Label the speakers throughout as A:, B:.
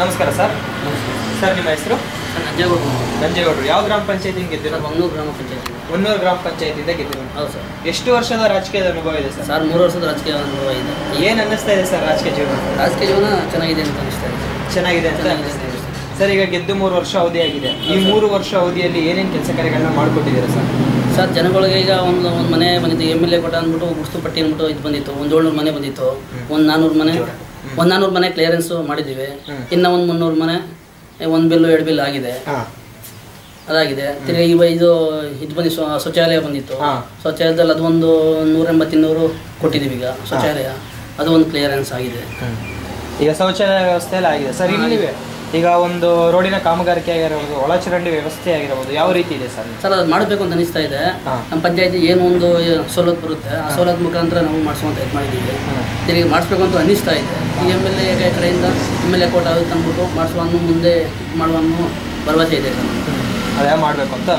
A: ನಮಸ್ಕಾರ sir. Sir ನಿಮ್ಮ ಹೆಸರು? ನಂಜೇಗೌಡರು. ಯಾವ ಗ್ರಾಮ ಪಂಚಾಯತಿಯಿಂದ ಗೆದ್ದಿರೋ?
B: ಹೊನ್ನೂರು ಗ್ರಾಮ ಪಂಚಾಯತಿ.
A: ಹೊನ್ನೂರು ಗ್ರಾಮ ಪಂಚಾಯತಿಯಿಂದ ಗೆದ್ದಿರೋ.
B: ಹೌದು ಸರ್.
A: ಎಷ್ಟು ವರ್ಷದ ರಾಜಕೀಯದ ಅನುಭವ ಇದೆ ಸರ್?
B: ಸರ್ 3 ವರ್ಷದ ರಾಜಕೀಯ ಅನುಭವ ಇದೆ.
A: ಏನು ಅನ್ನಿಸ್ತಾ ಇದೆ ಸರ್ ರಾಜಕೀಯ ಜೀವನ?
B: ರಾಜಕೀಯ ಜೀವನ ಚೆನ್ನಾಗಿದೆ ಅಂತ ಅನಿಸ್ತಾ ಇದೆ.
A: ಚೆನ್ನಾಗಿದೆ ಅಂತ ಸರ್. ಈಗ ಗೆದ್ದು 3 ವರ್ಷ ಅವಧಿ ಆಗಿದೆ. ಈ 3 ವರ್ಷ ಅವಧಿಯಲ್ಲಿ ಏನೇನು ಕೆಲಸ ಕಾರ್ಯಗಳನ್ನ ಮಾಡಿಕೊಟ್ಟಿದ್ದೀರಾ ಸರ್?
B: ಸರ್ ಜನಗಳಿಗೆ ಈಗ ಒಂದು ಮನೆ ಬಂದಿತ್ತು, MLA ಕೊಟ್ಟ ಅಂದ್ಬಿಟ್ಟು ಗುರ್ತು ಪಟ್ಟಿ ಅಂದ್ಬಿಟ್ಟು ಇದು ಬಂದಿತ್ತು. ಒಂದು 700 ಮನೆ ಬಂದಿತ್ತು. ಒಂದು 400 ಮನೆ ಕ್ಲಿಯರೆನ್ಸ್ ಮಾಡಿದ್ದೀವಿ. ಇನ್ನು ಒಂದು 300 ಮನೆ, 1 ಬಿಲ್ಲು 2 ಬಿಲ್ ಆಗಿದೆ. ಅದಾಗಿದೆ. ತಿರ್ಗಿ ಇದು ಬಂದು ಶೌಚಾಲಯ ಬಂದಿತ್ತು. ಶೌಚಾಲಯದಲ್ಲಿ ಅದು ಒಂದು 180-200 ಕೊಟ್ಟಿದ್ದೀವಿ. ಈಗ ಶೌಚಾಲಯ ಅದು ಒಂದು ಕ್ಲಿಯರೆನ್ಸ್ ಆಗಿದೆ.
A: ಈಗ ಶೌಚಾಲಯ ವ್ಯವಸ್ಥೆ ಎಲ್ಲ ಆಗಿದೆ ಸರ್. ಇಲ್ಲಿವೆ ಈಗ ಒಂದು ರೋಡಿನ ಕಾಮಗಾರಿಕೆ ಆಗಿರಬಹುದು, ಒಳಚರಂಡಿ ವ್ಯವಸ್ಥೆ ಆಗಿರಬಹುದು, ಯಾವ ರೀತಿ ಇದೆ ಸರ್?
B: ಸರ್ ಅದು ಮಾಡಬೇಕು ಅಂತ ಅನಿಸ್ತಾ ಇದೆ. ನಮ್ಮ ಪಂಚಾಯತಿ ಏನು ಒಂದು ಸವಲತ್ತು ಬರುತ್ತೆ, ಆ ಸವಲತ್ತು ಮುಖಾಂತರ ನಾವು ಮಾಡಿಸುವಂತ ಇದು ಮಾಡಿದ್ದೀವಿ. ತಿರುಗಿ ಮಾಡಿಸ್ಬೇಕು ಅಂತ ಅನಿಸ್ತಾ ಇದೆ. ಈ MLA ಕಡೆಯಿಂದ MLA ಕೋಟ ಆಗುತ್ತೆ ಅಂದ್ಬಿಟ್ಟು ಮಾಡಿಸುವನ್ನು ಮುಂದೆ ಮಾಡುವನ್ನು ಭರವಸೆ ಇದೆ ಸರ್.
A: ಅದೇ ಮಾಡಬೇಕು ಅಂತ.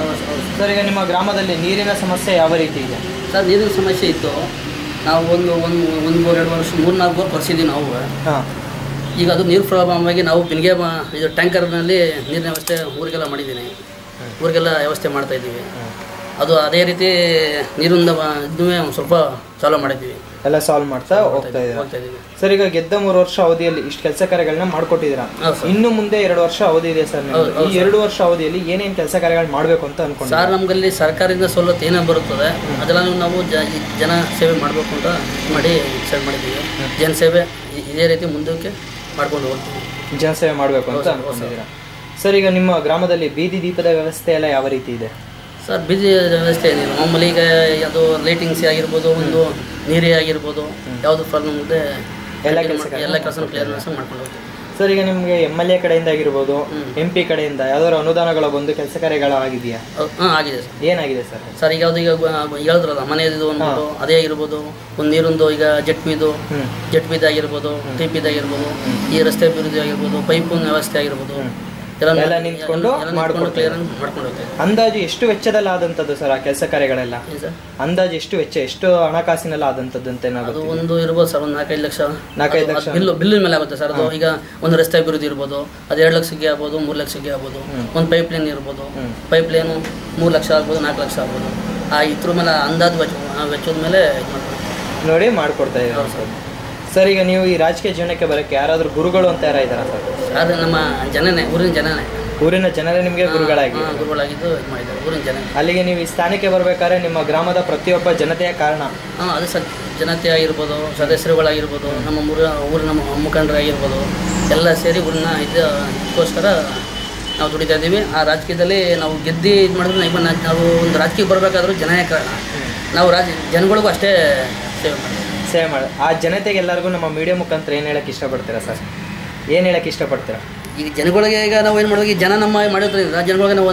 A: ಸರ್ ಈಗ ನಿಮ್ಮ ಗ್ರಾಮದಲ್ಲಿ ನೀರಿನ ಸಮಸ್ಯೆ ಯಾವ ರೀತಿ ಇದೆ
B: ಸರ್? ನೀರಿನ ಸಮಸ್ಯೆ ಇತ್ತು. ನಾವು ಒಂದು 2 ವರ್ಷ 3-4 ಬೋರ್ ಕೊರೆಸಿದ್ದೀವಿ ನಾವು. ಈಗ ಅದು ನೀರು ಪ್ರಾಬ್ಲಮ್ ಆಗಿ ನಾವು ಬಿನ್ಗೆ ಇದು ಟ್ಯಾಂಕರ್ನಲ್ಲಿ ನೀರಿನ ವ್ಯವಸ್ಥೆ ಊರಿಗೆಲ್ಲ ಮಾಡಿದ್ದೀನಿ. ಊರಿಗೆಲ್ಲ ವ್ಯವಸ್ಥೆ ಮಾಡ್ತಾಯಿದ್ದೀವಿ. ಅದು ಅದೇ ರೀತಿ ನೀರಿಂದ ಇದನ್ನೇ ಸ್ವಲ್ಪ ಸಾಲ್ವ್ ಮಾಡಿದ್ದೀವಿ.
A: ಎಲ್ಲ ಸಾಲ್ವ್ ಮಾಡ್ತಾ ಹೋಗ್ತಾ ಇದ್ದೀವಿ. ಸರ್ ಈಗ ಗೆದ್ದ 3 ವರ್ಷ ಅವಧಿಯಲ್ಲಿ ಇಷ್ಟು ಕೆಲಸ ಕಾರ್ಯಗಳನ್ನ ಮಾಡ್ಕೊಟ್ಟಿದ್ದೀರಾ. ಇನ್ನು ಮುಂದೆ 2 ವರ್ಷ ಅವಧಿ ಇದೆ ಸರ್. ಈ 2 ವರ್ಷ ಅವಧಿಯಲ್ಲಿ ಏನೇನು ಕೆಲಸ ಕಾರ್ಯಗಳು ಮಾಡಬೇಕು ಅಂತ ಅನ್ಕೊಂಡು
B: ಸರ್? ನಮಗಲ್ಲಿ ಸರ್ಕಾರದಿಂದ ಸವಲತ್ತು ಏನೇ ಬರುತ್ತದೆ ಅದೆಲ್ಲ ನಾವು ಜನ ಸೇವೆ ಮಾಡಬೇಕು ಅಂತ ಮಾಡಿ ಡಿಸೈಡ್ ಮಾಡಿದ್ದೀವಿ. ಜನಸೇವೆ ಇದೇ ರೀತಿ ಮುಂದಕ್ಕೆ ಮಾಡ್ಕೊಂಡು ಹೋಗ್ತೀವಿ.
A: ಜನಸೇವೆ ಮಾಡಬೇಕು ಅಂತ ಅನ್ಕೊಂಡಿದ್ದೀರಾ. ಸರ್ ಈಗ ನಿಮ್ಮ ಗ್ರಾಮದಲ್ಲಿ ಬೀದಿ ದೀಪದ ವ್ಯವಸ್ಥೆ ಎಲ್ಲ ಯಾವ ರೀತಿ ಇದೆ
B: ಸರ್? ಬೀದಿ ವ್ಯವಸ್ಥೆ ಏನಿಲ್ಲ. ಮಾಮೂಲಿ ಈಗ ಅದು ಲೈಟಿಂಗ್ಸ್ ಆಗಿರ್ಬೋದು, ಒಂದು ನೀರೇ ಆಗಿರ್ಬೋದು, ಯಾವುದು ಪ್ರಾಬ್ಲಮ್ ಇದೆ ಎಲ್ಲ ಕೆಲಸ ಕ್ಲಿಯರ್ನೆಸ್ ಮಾಡ್ಕೊಂಡು ಹೋಗ್ತೀವಿ. ಸರ್ ಈಗ ನಿಮಗೆ MLA ಕಡೆಯಿಂದ ಆಗಿರ್ಬೋದು, MP ಕಡೆಯಿಂದ ಯಾವ್ದಾದ್ರು ಅನುದಾನಗಳು ಬಂದು ಕೆಲಸ ಕಾರ್ಯಗಳಾಗಿದೆಯಾ? ಆಗಿದೆ ಸರ್.
A: ಏನಾಗಿದೆ ಸರ್?
B: ಸರ್ ಈಗ ಯಾವುದು ಈಗ ಹೇಳಿದ್ರಲ್ಲ ಮನೆಯದು ಅಂದ್ಬಿಟ್ಟು ಅದೇ ಆಗಿರ್ಬೋದು, ಒಂದು ನೀರೊಂದು ಈಗ ಜೆಟ್ ಬಿದ್ದು ಆಗಿರ್ಬೋದು, TP ಆಗಿರ್ಬೋದು, ಈ ರಸ್ತೆ ಅಭಿವೃದ್ಧಿ ಆಗಿರ್ಬೋದು, ಪೈಪಿನ ವ್ಯವಸ್ಥೆ ಆಗಿರ್ಬೋದು, ಎಲ್ಲ ನಿಂತ್ಕೊಂಡು ಮಾಡ್ಕೊಂಡು ಹೋಗ್ತೇವೆ. ಅಂದಾಜು ಎಷ್ಟು ವೆಚ್ಚದಲ್ಲಿ ಆದಂಥದ್ದು ಸರ್ ಆ ಕೆಲಸ ಕಾರ್ಯಗಳೆಲ್ಲ? ಅಂದಾಜು ಎಷ್ಟು ಹಣಕಾಸಿನೆಲ್ಲ ಆದಂಥದ್ದು ಅಂತ ಏನಾಗುತ್ತೆ? ಅದು ಒಂದು ಇರ್ಬೋದು ಸರ್, ಒಂದು 4-5 ಲಕ್ಷ ಬಿಲ್ಲಿನ ಮೇಲೆ ಆಗುತ್ತೆ ಸರ್. ಅದು ಈಗ ಒಂದು ರಸ್ತೆ ಅಭಿವೃದ್ಧಿ ಇರ್ಬೋದು, ಅದು 2 ಲಕ್ಷಕ್ಕೆ ಆಗ್ಬೋದು, 3 ಲಕ್ಷಕ್ಕೆ ಆಗ್ಬೋದು. ಒಂದು ಪೈಪ್ ಲೈನ್ ಇರ್ಬೋದು, ಪೈಪ್ ಲೈನು 3 ಲಕ್ಷ ಆಗ್ಬೋದು, 4 ಲಕ್ಷ ಆಗ್ಬೋದು. ಇದ್ರ ಮೇಲೆ ಅಂದಾಜು ವೆಚ್ಚದ ಮೇಲೆ ನೋಡಿ ಮಾಡಿಕೊಡ್ತಾ ಇದ್ದೀವಿ. ಸರ್ ಈಗ ನೀವು ಈ ರಾಜಕೀಯ ಜೀವನಕ್ಕೆ ಬರೋಕ್ಕೆ ಯಾರಾದರೂ ಗುರುಗಳು ಅಂತ ಯಾರು ಇದ್ದಾರಾ ಸರ್? ಅದು ನಮ್ಮ ಜನನೇ, ಊರಿನ ಜನರೇ ನಿಮಗೆ ಗುರುಗಳಾಗಿದ್ದು ಇದು ಮಾಡಿದ್ದಾರೆ. ಊರಿನ ಜನ ಅಲ್ಲಿಗೆ ನೀವು ಈ ಸ್ಥಾನಕ್ಕೆ ಬರಬೇಕಾದ್ರೆ ನಿಮ್ಮ ಗ್ರಾಮದ ಪ್ರತಿಯೊಬ್ಬ ಜನತೆಯ ಕಾರಣ ಅದು ಸರ್. ಜನತೆ ಆಗಿರ್ಬೋದು, ಸದಸ್ಯರುಗಳಾಗಿರ್ಬೋದು, ನಮ್ಮ ಊರಿನ ಮುಖಂಡರಾಗಿರ್ಬೋದು, ಎಲ್ಲ ಸೇರಿ ಊರಿನ ಇದಕ್ಕೋಸ್ಕರ ನಾವು ದುಡಿತಾ ಇದ್ದೀವಿ. ಆ ರಾಜಕೀಯದಲ್ಲಿ ನಾವು ಗೆದ್ದು ಇದು ಮಾಡಿದ್ರೆ ನಾವು ಒಂದು ರಾಜಕೀಯಕ್ಕೆ ಬರಬೇಕಾದ್ರೂ ಜನನೇ ಕಾರಣ. ನಾವು ಜನಗಳಿಗೂ ಅಷ್ಟೇ ಸೇವೆ ಮಾಡಿ ಆ ಜನತೆಗೆ ಎಲ್ಲರಿಗೂ ನಮ್ಮ ಮೀಡಿಯಾ ಮುಖಾಂತರ ಏನು ಹೇಳಕ್ಕೆ ಇಷ್ಟಪಡ್ತೀರಾ ಸರ್? ಏನು ಹೇಳಕ್ಕೆ ಇಷ್ಟಪಡ್ತೀರಾ? ಈಗ ಜನಗಳಿಗೆ ಈಗ ನಾವು ಏನು ಮಾಡಬೇಕು, ಜನ ನಮ್ಮ ಮಾಡಿದ್ರಿಂದ ಜನಗಳಿಗೆ ನಾವು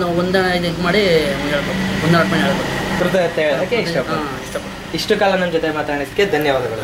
B: ಇದು ಮಾಡಿ ಹೇಳ್ಬೇಕು, ಹೇಳ್ಬೇಕು. ಕೃತಜ್ಞತೆ ಹೇಳೋಕ್ಕೆ ಇಷ್ಟಪಡ್ತೀನಿ. ಇಷ್ಟು ಕಾಲ ನಮ್ಮ ಜೊತೆ ಮಾತಾಡೋದಕ್ಕೆ ಧನ್ಯವಾದಗಳು.